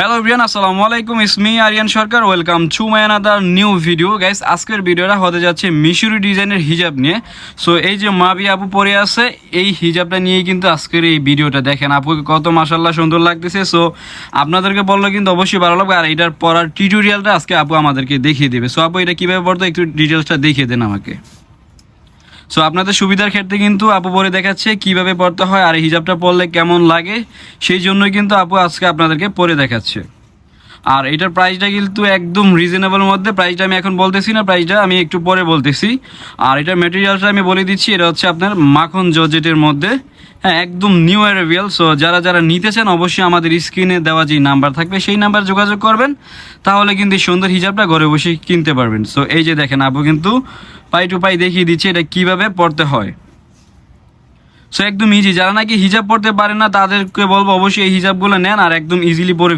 Hello everyone, আসসালামু আলাইকুম। ইসমি Ariyan Sarkar, welcome to my another new video. Guys, আজকের ভিডিওটা হতে যাচ্ছে মিশরি ডিজাইনের হিজাব নিয়ে। সো এই যে মাবি আপু পরে আছে, এই হিজাবটা নিয়েই কিন্তু আজকের এই ভিডিওটা। দেখেন আপুকে কত মাশাআল্লাহ সুন্দর লাগতেছে। সো আপনাদেরকে বললে কিন্তু অবশ্যই ভালো লাগবে। আর এটার পরার টিউটোরিয়ালটা আজকে আপু আমাদেরকে দেখিয়ে দেবে। সো আপু, এটা কীভাবে পড়তো একটু ডিটেলসটা দেখিয়ে দেন আমাকে। সো আপনাদের সুবিধার ক্ষেত্রে কিন্তু আপু পরে দেখাচ্ছে কিভাবে পড়তে হয়, আর হিজাবটা পরলে কেমন লাগে, সেই জন্যই কিন্তু আপু আজকে আপনাদেরকে পরে দেখাচ্ছে। আর এটার প্রাইসটা কিন্তু একদম রিজনেবল মধ্যে। প্রাইসটা আমি এখন বলতেছি না, প্রাইসটা আমি একটু পরে বলতেছি। আর এটার ম্যাটেরিয়ালটা আমি বলে দিচ্ছি, এটা হচ্ছে আপনার মাখন জর্জেটের মধ্যে। হ্যাঁ, একদম নিউ অ্যারাইভাল। সো যারা যারা নিতে চান অবশ্যই আমাদের স্ক্রিনে দেওয়া যে নাম্বার থাকবে সেই নাম্বার যোগাযোগ করবেন, তাহলে কিন্তু এই সুন্দর হিজাবটা ঘরে বসে কিনতে পারবেন। সো এই যে দেখেন, আপু কিন্তু পাই টু পাই দেখিয়ে দিচ্ছে এটা কিভাবে পড়তে হয়। সো একদম ইজি। যারা নাকি হিজাব পড়তে পারে না তাদেরকে বলবো অবশ্যই এই হিজাবগুলো নেন আর একদম ইজিলি পরে